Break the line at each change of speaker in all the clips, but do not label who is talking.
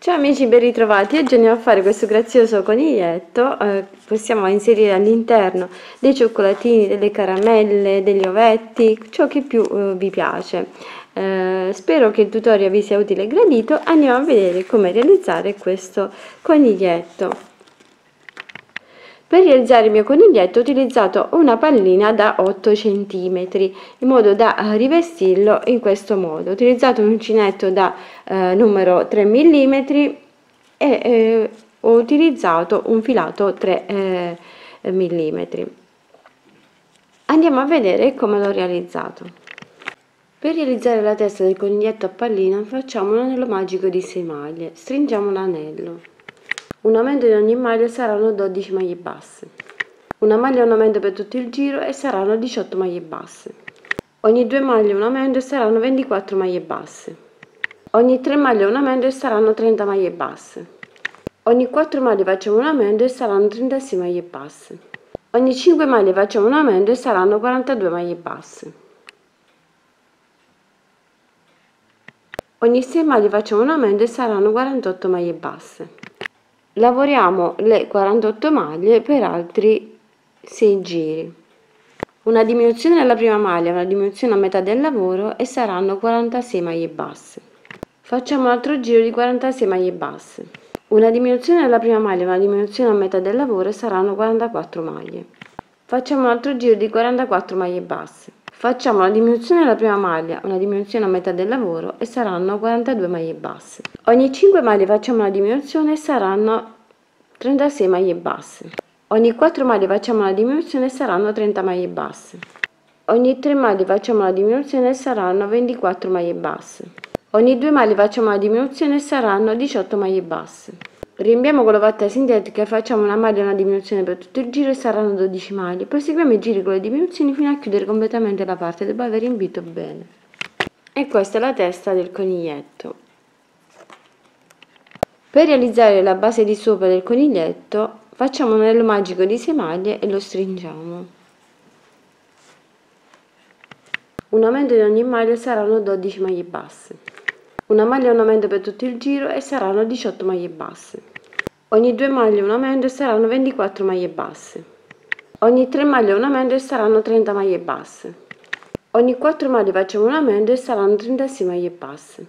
Ciao amici, ben ritrovati. Oggi andiamo a fare questo grazioso coniglietto. Possiamo inserire all'interno dei cioccolatini, delle caramelle, degli ovetti, ciò che più vi piace. Spero che il tutorial vi sia utile e gradito. Andiamo a vedere come realizzare questo coniglietto. Per realizzare il mio coniglietto ho utilizzato una pallina da 8 cm in modo da rivestirlo in questo modo. Ho utilizzato un uncinetto da numero 3 mm e ho utilizzato un filato 3 mm. Andiamo a vedere come l'ho realizzato. Per realizzare la testa del coniglietto a pallina facciamo un anello magico di 6 maglie. Stringiamo l'anello. Un aumento di ogni maglia saranno 12 maglie basse. Una maglia un aumento per tutto il giro e saranno 18 maglie basse. Ogni 2 maglie un aumento e saranno 24 maglie basse. Ogni 3 maglie un aumento e saranno 30 maglie basse. Ogni 4 maglie facciamo un aumento e saranno 36 maglie basse. Ogni 5 maglie facciamo un aumento e saranno 42 maglie basse. Ogni 6 maglie facciamo un aumento e saranno 48 maglie basse. Lavoriamo le 48 maglie per altri 6 giri. Una diminuzione nella prima maglia, una diminuzione a metà del lavoro e saranno 46 maglie basse. Facciamo un altro giro di 46 maglie basse. Una diminuzione nella prima maglia, una diminuzione a metà del lavoro e saranno 44 maglie. Facciamo un altro giro di 44 maglie basse. Facciamo una diminuzione nella prima maglia, una diminuzione a metà del lavoro e saranno 42 maglie basse. Ogni 5 maglie facciamo una diminuzione e saranno 36 maglie basse. Ogni 4 maglie facciamo una diminuzione e saranno 30 maglie basse. Ogni 3 maglie facciamo una diminuzione e saranno 24 maglie basse. Ogni 2 maglie facciamo una diminuzione e saranno 18 maglie basse. Riempiamo con l'ovatta sintetica e facciamo una maglia e una diminuzione per tutto il giro e saranno 12 maglie. Proseguiamo i giri con le diminuzioni fino a chiudere completamente la parte dopo aver riempito bene. E questa è la testa del coniglietto. Per realizzare la base di sopra del coniglietto facciamo un anello magico di 6 maglie e lo stringiamo. Un aumento di ogni maglia saranno 12 maglie basse. Una maglia è un aumento per tutto il giro e saranno 18 maglie basse. Ogni 2 maglie un aumento e saranno 24 maglie basse. Ogni 3 maglie un aumento e saranno 30 maglie basse. Ogni 4 maglie facciamo un aumento e saranno 36 maglie basse.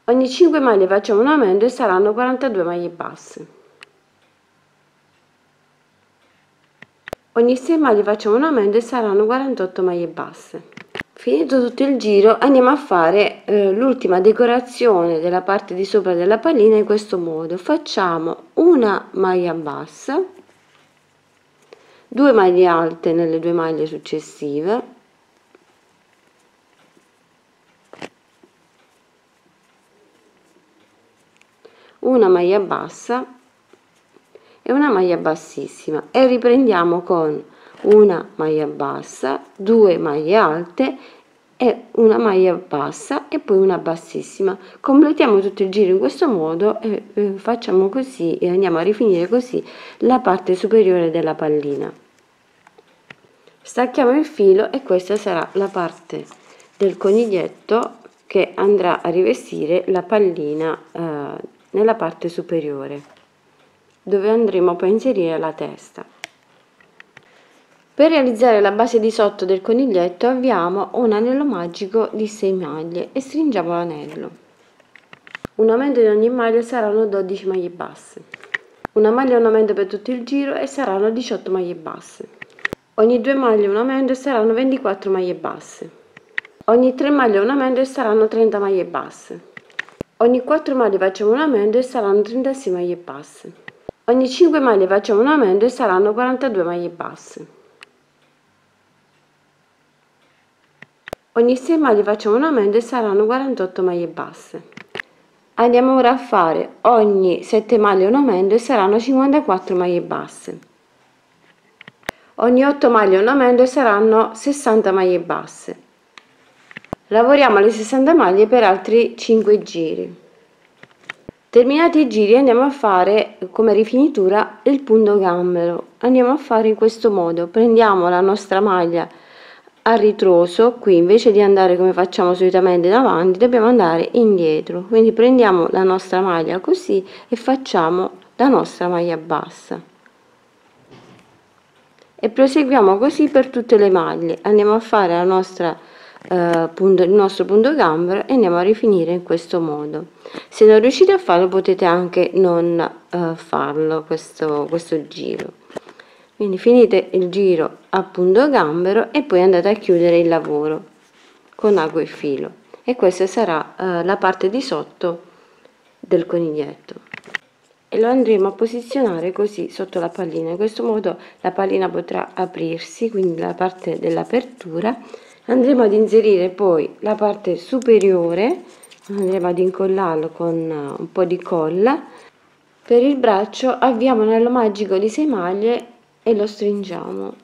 Ogni 5 maglie facciamo un aumento e saranno 42 maglie basse. Ogni 6 maglie facciamo un aumento e saranno 48 maglie basse. Finito tutto il giro andiamo a fare l'ultima decorazione della parte di sopra della pallina in questo modo. Facciamo una maglia bassa, 2 maglie alte nelle 2 maglie successive, una maglia bassa e una maglia bassissima e riprendiamo con una maglia bassa, 2 maglie alte e una maglia bassa e poi una bassissima. Completiamo tutto il giro in questo modo e facciamo così e andiamo a rifinire così la parte superiore della pallina. Stacchiamo il filo e questa sarà la parte del coniglietto che andrà a rivestire la pallina nella parte superiore, dove andremo poi a inserire la testa. Per realizzare la base di sotto del coniglietto avviamo un anello magico di 6 maglie e stringiamo l'anello. Un aumento di ogni maglia saranno 12 maglie basse. Una maglia un aumento per tutto il giro e saranno 18 maglie basse. Ogni 2 maglie un aumento e saranno 24 maglie basse. Ogni 3 maglie un aumento e saranno 30 maglie basse. Ogni 4 maglie facciamo un aumento e saranno 36 maglie basse. Ogni 5 maglie facciamo un aumento e saranno 42 maglie basse. Ogni 6 maglie facciamo un aumento e saranno 48 maglie basse. Andiamo ora a fare ogni 7 maglie un aumento e saranno 54 maglie basse. Ogni 8 maglie un aumento e saranno 60 maglie basse. Lavoriamo le 60 maglie per altri 5 giri. Terminati i giri andiamo a fare come rifinitura il punto gambero. Andiamo a fare in questo modo: prendiamo la nostra maglia a ritroso. Qui invece di andare come facciamo solitamente davanti, dobbiamo andare indietro, quindi prendiamo la nostra maglia così e facciamo la nostra maglia bassa e proseguiamo così per tutte le maglie. Andiamo a fare la nostra il nostro punto gambero e andiamo a rifinire in questo modo. Se non riuscite a farlo potete anche non farlo questo giro. Quindi finite il giro a punto gambero e poi andate a chiudere il lavoro con ago e filo, e questa sarà la parte di sotto del coniglietto, e lo andremo a posizionare così sotto la pallina. In questo modo la pallina potrà aprirsi, quindi la parte dell'apertura. Andremo ad inserire poi la parte superiore, andremo ad incollarlo con un po' di colla. Per il braccio avviamo l'anello magico di 6 maglie e lo stringiamo.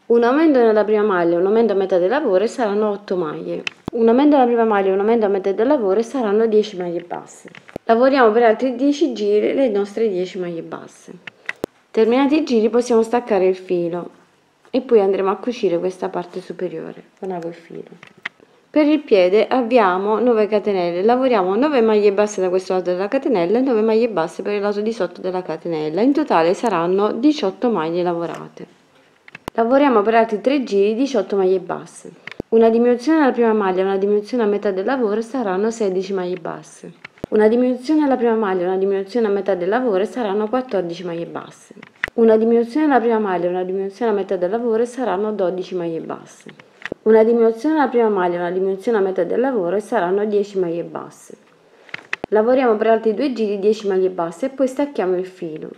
Un aumento nella prima maglia, un aumento a metà del lavoro e saranno 8 maglie. Un aumento nella prima maglia e un aumento a metà del lavoro e saranno 10 maglie basse. Lavoriamo per altri 10 giri le nostre 10 maglie basse. Terminati i giri possiamo staccare il filo e poi andremo a cucire questa parte superiore con ago e filo. Per il piede avviamo 9 catenelle, lavoriamo 9 maglie basse da questo lato della catenella e 9 maglie basse per il lato di sotto della catenella. In totale saranno 18 maglie lavorate. Lavoriamo per altri 3 giri 18 maglie basse. Una diminuzione alla prima maglia e una diminuzione a metà del lavoro saranno 16 maglie basse. Una diminuzione alla prima maglia e una diminuzione a metà del lavoro saranno 14 maglie basse. Una diminuzione alla prima maglia e una diminuzione a metà del lavoro saranno 12 maglie basse. Una diminuzione alla prima maglia e una diminuzione a metà del lavoro saranno 10 maglie basse. Lavoriamo per altri 2 giri 10 maglie basse e poi stacchiamo il filo.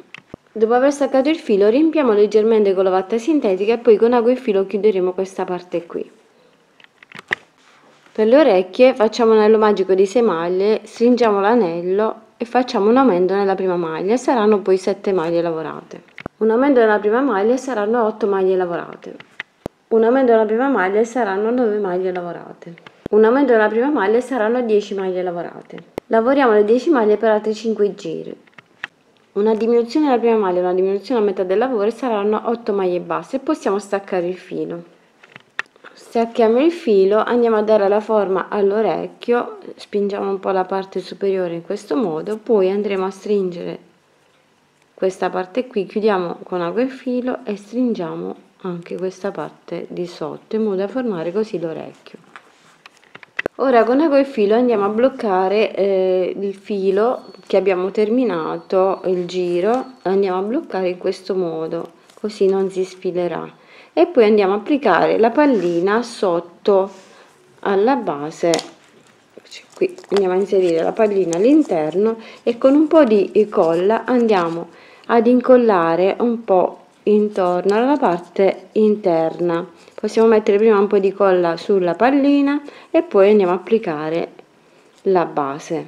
Dopo aver staccato il filo riempiamo leggermente con la vatta sintetica e poi con ago e filo chiuderemo questa parte qui. Per le orecchie facciamo un anello magico di 6 maglie, stringiamo l'anello e facciamo un aumento nella prima maglia e saranno poi 7 maglie lavorate. Un aumento nella prima maglia e saranno 8 maglie lavorate. Un aumento nella prima maglia e saranno 9 maglie lavorate. Un aumento nella prima maglia e saranno 10 maglie lavorate. Lavoriamo le 10 maglie per altri 5 giri. Una diminuzione nella prima maglia e una diminuzione a metà del lavoro saranno 8 maglie basse e possiamo staccare il filo. Stacchiamo il filo, andiamo a dare la forma all'orecchio, spingiamo un po' la parte superiore in questo modo, poi andremo a stringere questa parte qui, chiudiamo con ago e filo e stringiamo anche questa parte di sotto in modo da formare così l'orecchio. Ora con ago e filo andiamo a bloccare il filo che abbiamo terminato il giro, andiamo a bloccare in questo modo, così non si sfilerà. E poi andiamo a applicare la pallina sotto alla base, qui andiamo a inserire la pallina all'interno e con un po' di colla andiamo ad incollare un po' intorno alla parte interna. Possiamo mettere prima un po' di colla sulla pallina e poi andiamo a applicare la base.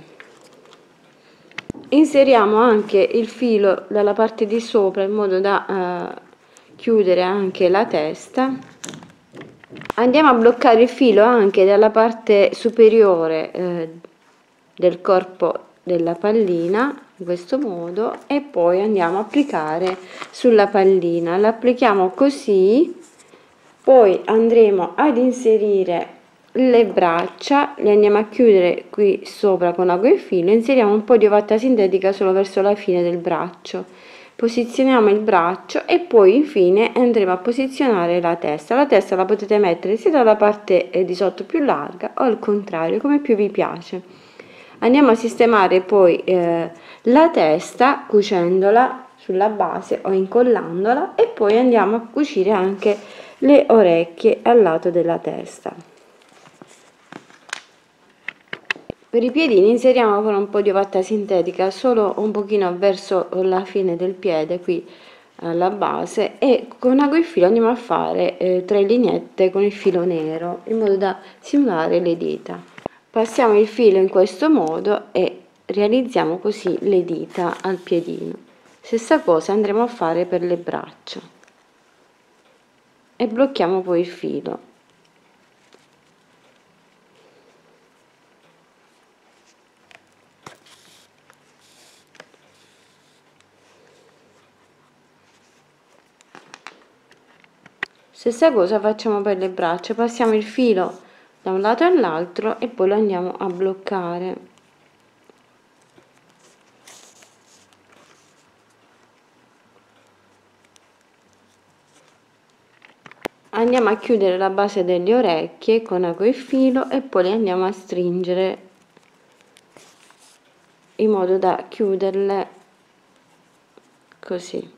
Inseriamo anche il filo dalla parte di sopra in modo da chiudere anche la testa. Andiamo a bloccare il filo anche dalla parte superiore del corpo della pallina in questo modo e poi andiamo a applicare sulla pallina, l'applichiamo così, poi andremo ad inserire le braccia, le andiamo a chiudere qui sopra con ago e filo, inseriamo un po' di ovatta sintetica solo verso la fine del braccio. Posizioniamo il braccio e poi infine andremo a posizionare la testa. La testa la potete mettere sia dalla parte di sotto più larga o al contrario, come più vi piace. Andiamo a sistemare poi la testa cucendola sulla base o incollandola e poi andiamo a cucire anche le orecchie al lato della testa. Per i piedini inseriamo con un po' di ovatta sintetica solo un pochino verso la fine del piede qui alla base e con ago e filo andiamo a fare 3 lineette con il filo nero in modo da simulare le dita. Passiamo il filo in questo modo e realizziamo così le dita al piedino. Stessa cosa andremo a fare per le braccia e blocchiamo poi il filo. Stessa cosa facciamo per le braccia, passiamo il filo da un lato all'altro e poi lo andiamo a bloccare. Andiamo a chiudere la base delle orecchie con ago e filo e poi le andiamo a stringere in modo da chiuderle così.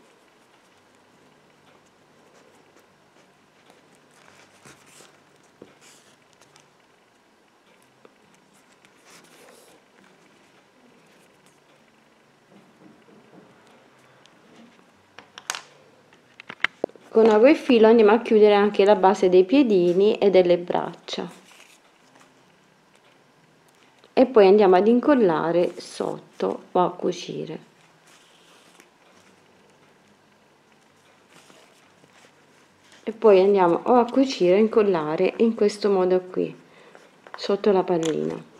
Con ago e filo andiamo a chiudere anche la base dei piedini e delle braccia e poi andiamo ad incollare sotto o a cucire. E poi andiamo o a cucire o a incollare in questo modo qui sotto la pallina.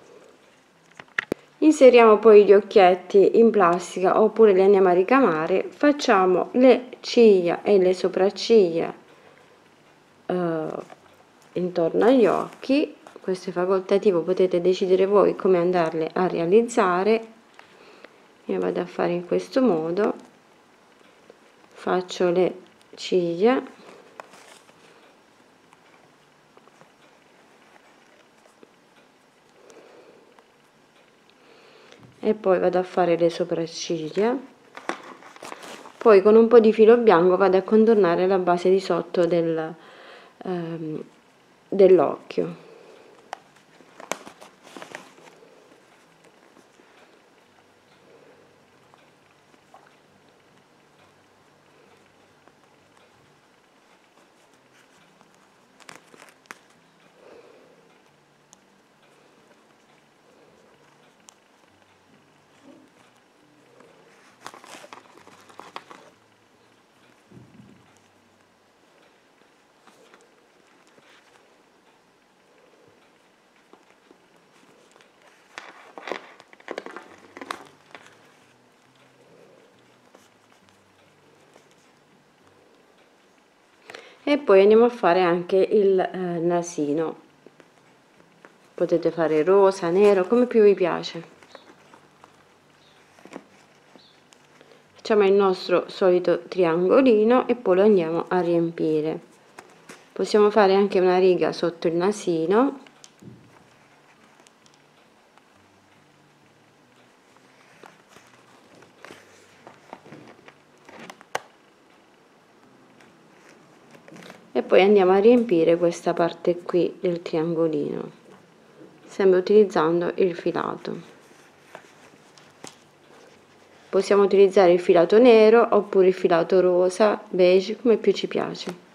Inseriamo poi gli occhietti in plastica oppure li andiamo a ricamare, facciamo le ciglia e le sopracciglia intorno agli occhi. Questo è facoltativo, potete decidere voi come andarle a realizzare. Io vado a fare in questo modo, faccio le ciglia e poi vado a fare le sopracciglia, poi con un po' di filo bianco vado a contornare la base di sotto dell'occhio. E poi andiamo a fare anche il nasino, potete fare rosa, nero, come più vi piace. Facciamo il nostro solito triangolino e poi lo andiamo a riempire. Possiamo fare anche una riga sotto il nasino e poi andiamo a riempire questa parte qui del triangolino, sempre utilizzando il filato. Possiamo utilizzare il filato nero oppure il filato rosa, beige, come più ci piace.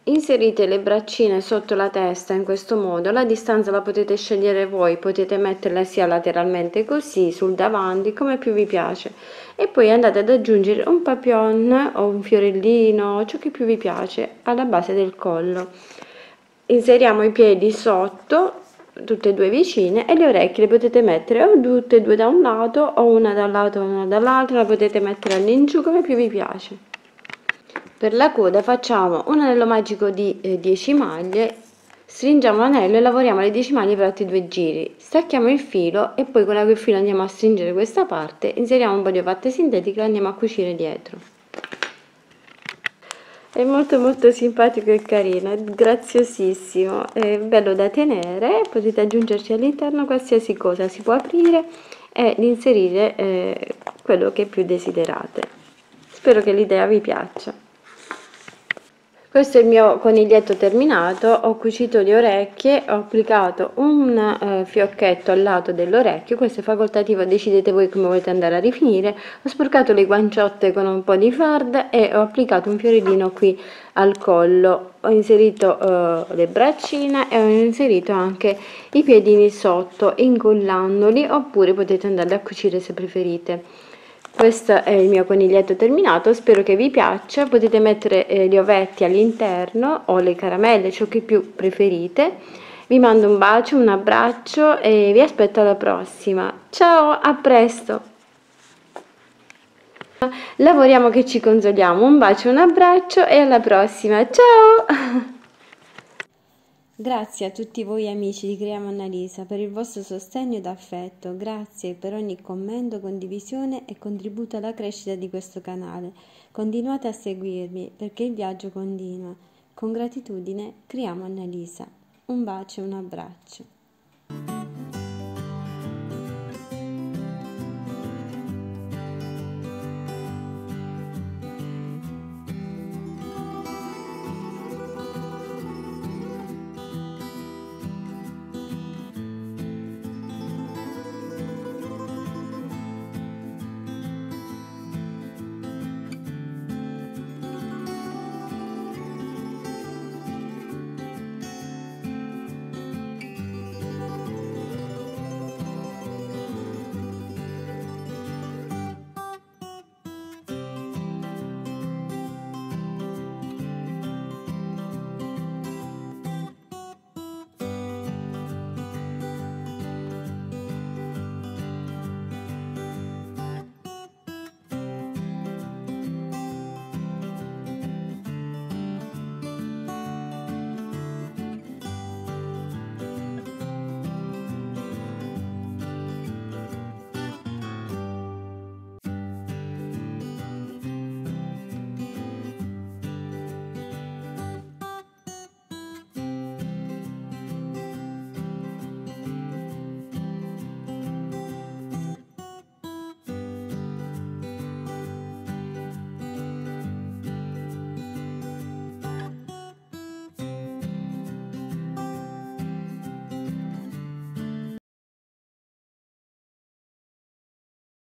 Inserite le braccine sotto la testa in questo modo, la distanza la potete scegliere voi, potete metterla sia lateralmente così, sul davanti, come più vi piace. E poi andate ad aggiungere un papillon o un fiorellino, ciò che più vi piace, alla base del collo. Inseriamo i piedi sotto, tutte e due vicine, e le orecchie le potete mettere o tutte e due da un lato o una da un lato e una dall'altro, la potete mettere all'inciù come più vi piace. Per la coda facciamo un anello magico di 10 maglie, stringiamo l'anello e lavoriamo le 10 maglie per altri 2 giri, stacchiamo il filo e poi con il filo andiamo a stringere questa parte, inseriamo un po' di parte sintetica e andiamo a cucire dietro. È molto simpatico e carino, è graziosissimo, è bello da tenere, potete aggiungerci all'interno qualsiasi cosa, si può aprire e inserire quello che più desiderate. Spero che l'idea vi piaccia. Questo è il mio coniglietto terminato, ho cucito le orecchie, ho applicato un fiocchetto al lato dell'orecchio, questo è facoltativo, decidete voi come volete andare a rifinire, ho sporcato le guanciotte con un po' di farda e ho applicato un fiorellino qui al collo, ho inserito le braccine e ho inserito anche i piedini sotto, incollandoli, oppure potete andarli a cucire se preferite. Questo è il mio coniglietto terminato, spero che vi piaccia, potete mettere gli ovetti all'interno o le caramelle, ciò che più preferite. Vi mando un bacio, un abbraccio e vi aspetto alla prossima. Ciao, a presto! lavoriamo che ci consoliamo. Un bacio, un abbraccio e alla prossima. Ciao! Grazie a tutti voi amici di Creiamo Annalisa per il vostro sostegno ed affetto. Grazie per ogni commento, condivisione e contributo alla crescita di questo canale. Continuate a seguirmi perché il viaggio continua. Con gratitudine, Creiamo Annalisa. Un bacio e un abbraccio.